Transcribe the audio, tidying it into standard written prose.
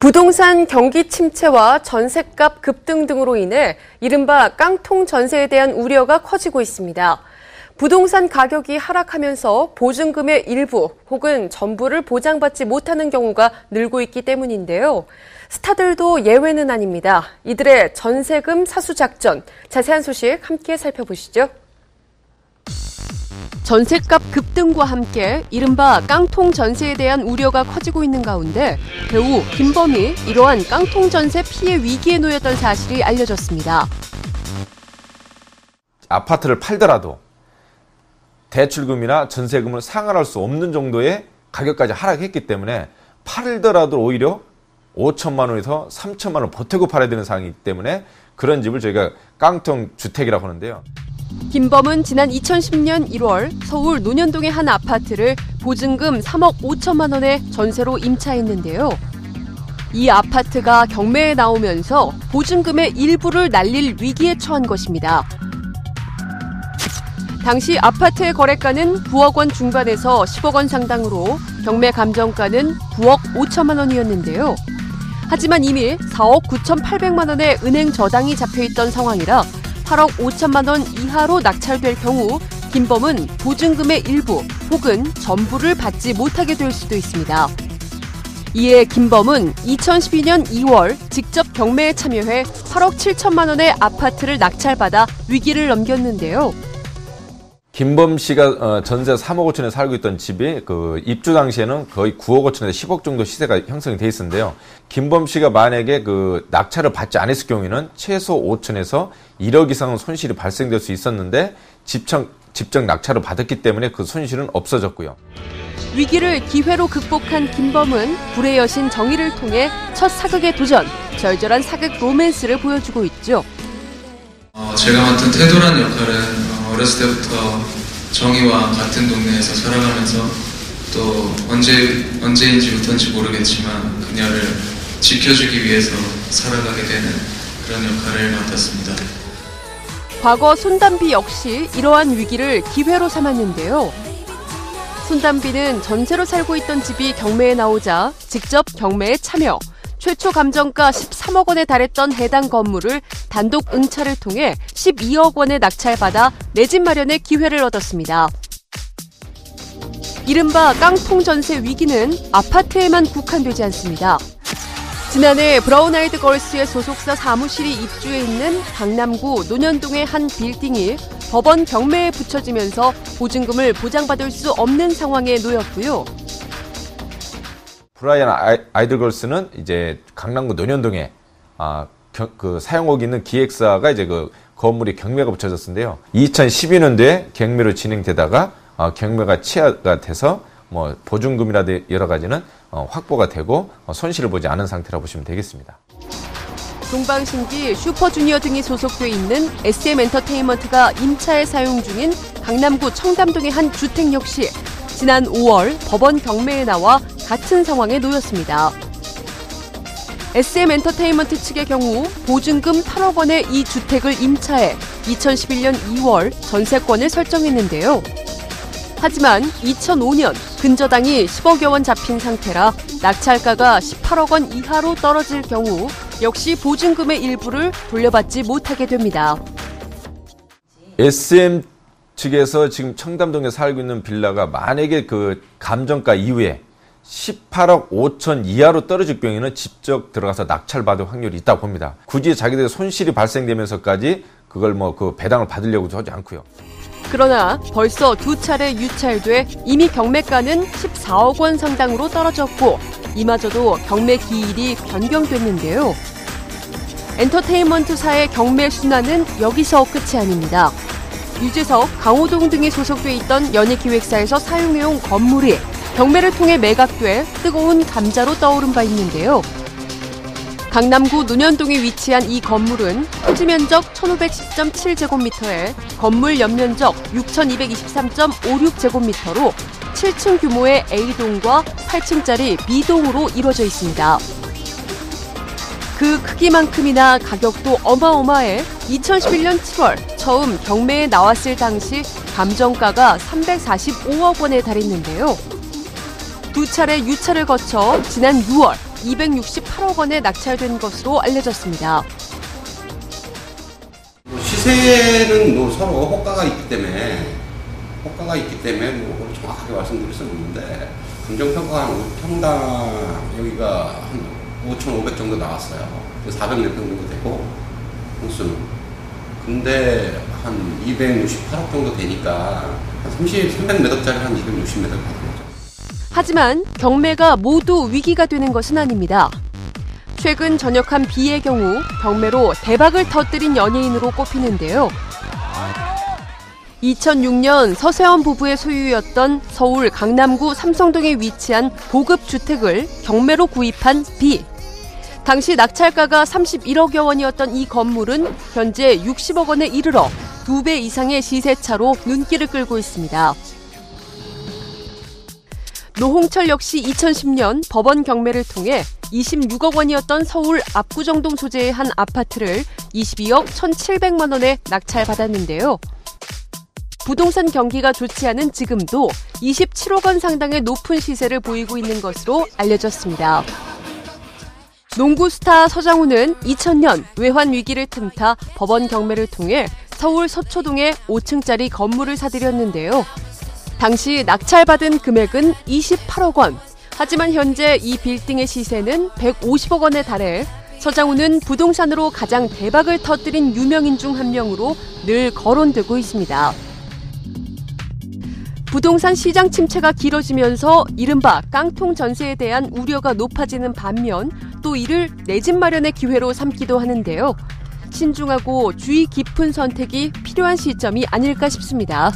부동산 경기 침체와 전셋값 급등 등으로 인해 이른바 깡통 전세에 대한 우려가 커지고 있습니다. 부동산 가격이 하락하면서 보증금의 일부 혹은 전부를 보장받지 못하는 경우가 늘고 있기 때문인데요. 스타들도 예외는 아닙니다. 이들의 전세금 사수 작전, 자세한 소식 함께 살펴보시죠. 전셋값 급등과 함께 이른바 깡통 전세에 대한 우려가 커지고 있는 가운데 배우 김범이 이러한 깡통 전세 피해 위기에 놓였던 사실이 알려졌습니다. 아파트를 팔더라도 대출금이나 전세금을 상환할 수 없는 정도의 가격까지 하락했기 때문에 팔더라도 오히려 5천만 원에서 3천만 원 보태고 팔아야 되는 상황이기 때문에 그런 집을 저희가 깡통 주택이라고 하는데요. 김범은 지난 2010년 1월 서울 논현동의 한 아파트를 보증금 3억 5천만 원에 전세로 임차했는데요. 이 아파트가 경매에 나오면서 보증금의 일부를 날릴 위기에 처한 것입니다. 당시 아파트의 거래가는 9억 원 중반에서 10억 원 상당으로 경매 감정가는 9억 5천만 원이었는데요. 하지만 이미 4억 9,800만 원의 은행 저당이 잡혀있던 상황이라 8억 5천만 원 이하로 낙찰될 경우 김범은 보증금의 일부 혹은 전부를 받지 못하게 될 수도 있습니다. 이에 김범은 2012년 2월 직접 경매에 참여해 8억 7천만 원의 아파트를 낙찰받아 위기를 넘겼는데요. 김범 씨가 전세 3억 5천에 살고 있던 집이 입주 당시에는 거의 9억 5천에서 10억 정도 시세가 형성이 돼 있었는데요. 김범 씨가 만약에 낙찰을 받지 않았을 경우에는 최소 5천에서 1억 이상은 손실이 발생될 수 있었는데 직접 낙찰을 받았기 때문에 그 손실은 없어졌고요. 위기를 기회로 극복한 김범은 불의 여신 정희를 통해 첫 사극에 도전, 절절한 사극 로맨스를 보여주고 있죠. 제가 맡은 태도란 역할은 어렸을 때부터 정희와 같은 동네에서 살아가면서 또 언제인지부터인지 모르겠지만 그녀를 지켜주기 위해서 살아가게 되는 그런 역할을 맡았습니다. 과거 손담비 역시 이러한 위기를 기회로 삼았는데요. 손담비는 전세로 살고 있던 집이 경매에 나오자 직접 경매에 참여, 최초 감정가 13억 원에 달했던 해당 건물을 단독 응찰을 통해 12억 원에 낙찰받아 내 집 마련의 기회를 얻었습니다. 이른바 깡통 전세 위기는 아파트에만 국한되지 않습니다. 지난해 브라운 아이드 걸스의 소속사 사무실이 입주해 있는 강남구 논현동의 한 빌딩이 법원 경매에 붙여지면서 보증금을 보장받을 수 없는 상황에 놓였고요. 브라이언 아이들걸스는 이제 강남구 논현동에 사용하고 있는 기획사가 이제 건물이 경매가 붙여졌는데요. 2012년도에 경매로 진행되다가 경매가 취하가 돼서 보증금이라든지 여러 가지는 확보가 되고 손실을 보지 않은 상태라고 보시면 되겠습니다. 동방신기, 슈퍼주니어 등이 소속돼 있는 SM엔터테인먼트가 임차에 사용 중인 강남구 청담동의 한 주택 역시 지난 5월 법원 경매에 나와 같은 상황에 놓였습니다. SM엔터테인먼트 측의 경우 보증금 8억 원의 이 주택을 임차해 2011년 2월 전세권을 설정했는데요. 하지만 2005년 근저당이 10억여 원 잡힌 상태라 낙찰가가 18억 원 이하로 떨어질 경우 역시 보증금의 일부를 돌려받지 못하게 됩니다. SM 측에서 지금 청담동에 살고 있는 빌라가 만약에 감정가 이후에 18억 5천 이하로 떨어질 경우에는 직접 들어가서 낙찰받을 확률이 있다고 봅니다. 굳이 자기들의 손실이 발생되면서까지 그걸 배당을 받으려고도 하지 않고요. 그러나 벌써 두 차례 유찰돼 이미 경매가는 14억 원 상당으로 떨어졌고 이마저도 경매 기일이 변경됐는데요. 엔터테인먼트사의 경매 순환은 여기서 끝이 아닙니다. 유재석, 강호동 등이 소속돼 있던 연예기획사에서 사용해온 건물이 경매를 통해 매각돼 뜨거운 감자로 떠오른 바 있는데요. 강남구 논현동에 위치한 이 건물은 토지 면적 1,510.7제곱미터에 건물 연면적 6,223.56제곱미터로 7층 규모의 A동과 8층짜리 B동으로 이루어져 있습니다. 그 크기만큼이나 가격도 어마어마해 2011년 7월 처음 경매에 나왔을 당시 감정가가 345억 원에 달했는데요. 두 차례 유찰을 거쳐 지난 6월 268억 원에 낙찰된 것으로 알려졌습니다. 시세는 서로 호가가 있기 때문에 정확하게 말씀드릴 수는 없는데 감정평가가 한 평당 여기가 한 5,500 정도 나왔어요. 400몇 평 정도 되고 호수는. 근데 한 268억 정도 되니까 한 300몇 억짜리 한 260몇 억 받은 거죠. 하지만 경매가 모두 위기가 되는 것은 아닙니다. 최근 전역한 B의 경우 경매로 대박을 터뜨린 연예인으로 꼽히는데요. 2006년 서세원 부부의 소유였던 서울 강남구 삼성동에 위치한 고급 주택을 경매로 구입한 B. 당시 낙찰가가 31억여 원이었던 이 건물은 현재 60억 원에 이르러 2배 이상의 시세차로 눈길을 끌고 있습니다. 노홍철 역시 2010년 법원 경매를 통해 26억 원이었던 서울 압구정동 소재의 한 아파트를 22억 1,700만 원에 낙찰받았는데요. 부동산 경기가 좋지 않은 지금도 27억 원 상당의 높은 시세를 보이고 있는 것으로 알려졌습니다. 농구 스타 서장훈은 2000년 외환 위기를 틈타 법원 경매를 통해 서울 서초동에 5층짜리 건물을 사들였는데요. 당시 낙찰받은 금액은 28억 원. 하지만 현재 이 빌딩의 시세는 150억 원에 달해 서장훈은 부동산으로 가장 대박을 터뜨린 유명인 중 한 명으로 늘 거론되고 있습니다. 부동산 시장 침체가 길어지면서 이른바 깡통 전세에 대한 우려가 높아지는 반면 또 이를 내 집 마련의 기회로 삼기도 하는데요. 신중하고 주의 깊은 선택이 필요한 시점이 아닐까 싶습니다.